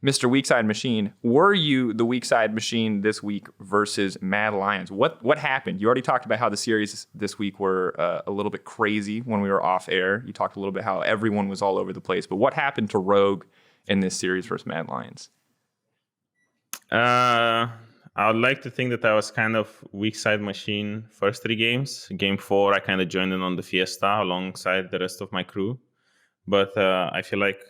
Mr. Weakside Machine, were you the Weakside Machine this week versus Mad Lions? What happened? You already talked about how the series this week were a little bit crazy when we were off air. You talked a little bit how everyone was all over the place. But what happened to Rogue in this series versus Mad Lions? I would like to think that I was kind of Weakside Machine first 3 games. Game 4, I kind of joined in on the Fiesta alongside the rest of my crew. But I feel like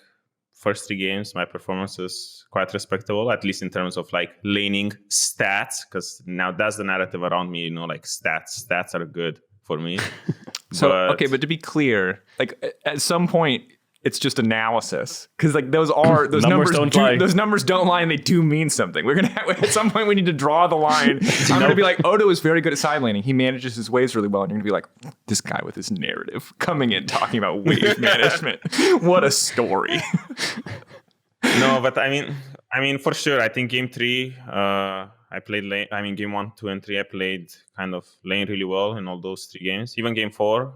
first 3 games, my performance is quite respectable, at least in terms of like laning stats, because now that's the narrative around me, like stats are good for me. But to be clear, like at some point, it's just analysis, because like those numbers don't lie. Those numbers don't lie, and they do mean something. We're gonna at some point we need to draw the line. I'm gonna be like, Odo is very good at side laning. He manages his waves really well, and you're gonna be like, this guy with his narrative coming in talking about wave management. What a story. No, but I mean for sure. I think game 3, I played lane. I mean game 1, 2, and 3, I played kind of lane really well in all those 3 games. Even game 4.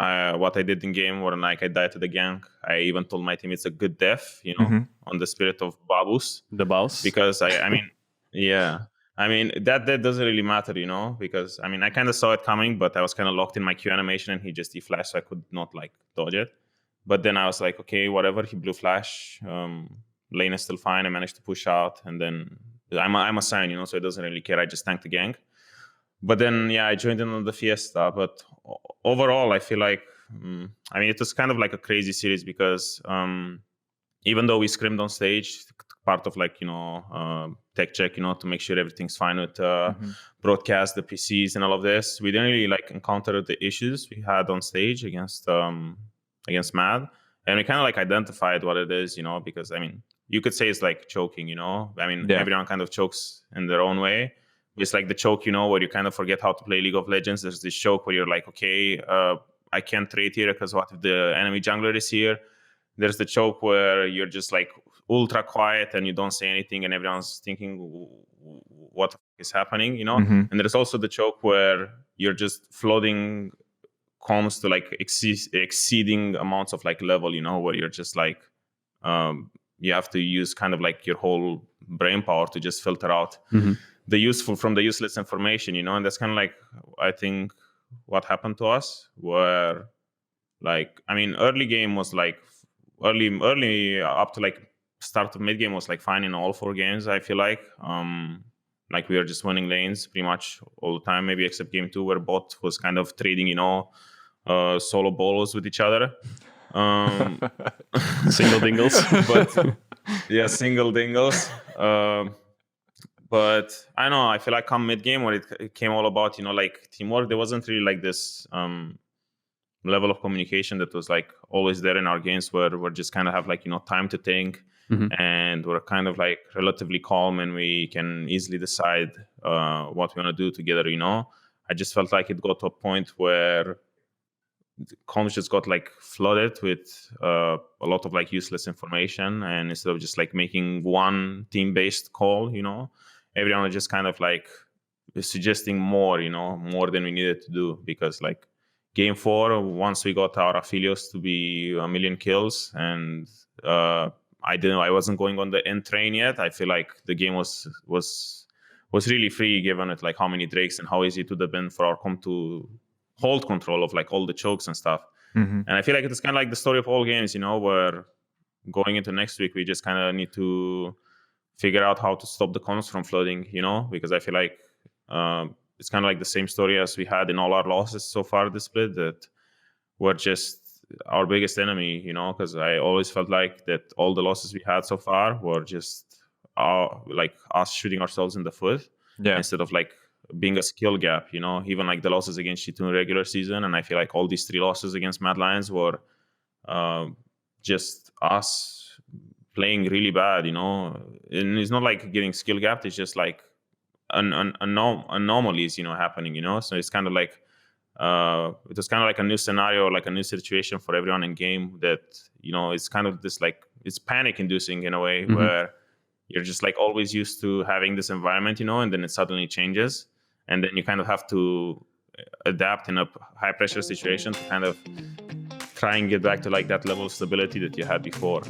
What I did in game 1, like I died to the gank. I even told my team it's a good death, on the spirit of Babus. The boss. Because I mean, yeah. I mean, that doesn't really matter, because I mean, I kind of saw it coming, but I was kind of locked in my Q animation and he just deflashed, so I could not like dodge it. But then I was like, okay, whatever. He blue flash. Lane is still fine. I managed to push out, and then I'm a Sion, so it doesn't really care. I just tanked the gank. But then, I joined in on the Fiesta. But overall, I feel like, it was kind of like a crazy series because even though we scrimmed on stage, part of like, tech check, to make sure everything's fine with broadcast, the PCs and all of this, we didn't really like encounter the issues we had on stage against Mad. And we kind of like identified what it is, because, you could say it's like choking, everyone kind of chokes in their own way. It's like the choke, where you kind of forget how to play League of Legends. There's this choke where you're like, okay, I can't trade here because what if the enemy jungler is here? There's the choke where you're just like ultra quiet and you don't say anything and everyone's thinking what is happening, And there's also the choke where you're just floating comms to like exceeding amounts of like level, where you're just like, you have to use kind of like your whole brain power to just filter out the useful from the useless information, and that's kind of like, I think, what happened to us, where like, early game was like, early up to like start of mid game was like fine in all 4 games, I feel like. Like we were just winning lanes pretty much all the time, maybe except game 2 where bot was kind of trading, solo bolos with each other. Single dingles. But yeah, single dingles. But I don't know, I feel like come mid-game where it came all about, like teamwork, there wasn't really like this level of communication that was like always there in our games where we're just kind of have like, time to think and we're kind of like relatively calm and we can easily decide what we want to do together, I just felt like it got to a point where comms just got like flooded with a lot of like useless information, and instead of just like making one team-based call, everyone was just kind of like suggesting more, more than we needed to do, because like game 4, once we got our Aphelios to be 1 million kills and I wasn't going on the end train yet, I feel like the game was really free, given it like how many Drakes and how easy it would have been for our comp to hold control of like all the chokes and stuff. And I feel like it's kind of like the story of all games, where going into next week we just kind of need to figure out how to stop the comms from flooding, because I feel like it's kind of like the same story as we had in all our losses so far this split, that we're just our biggest enemy, because I always felt like that all the losses we had so far were just like us shooting ourselves in the foot instead of like being a skill gap, even like the losses against G2 in regular season. And I feel like all these 3 losses against Mad Lions were just us playing really bad, and it's not like getting skill gapped, it's just like anomalies, happening, so it's kind of like it was kind of like a new scenario, like a new situation for everyone in game that, it's kind of this like, it's panic inducing in a way where you're just like always used to having this environment, and then it suddenly changes. And then you kind of have to adapt in a high pressure situation to kind of try and get back to like that level of stability that you had before.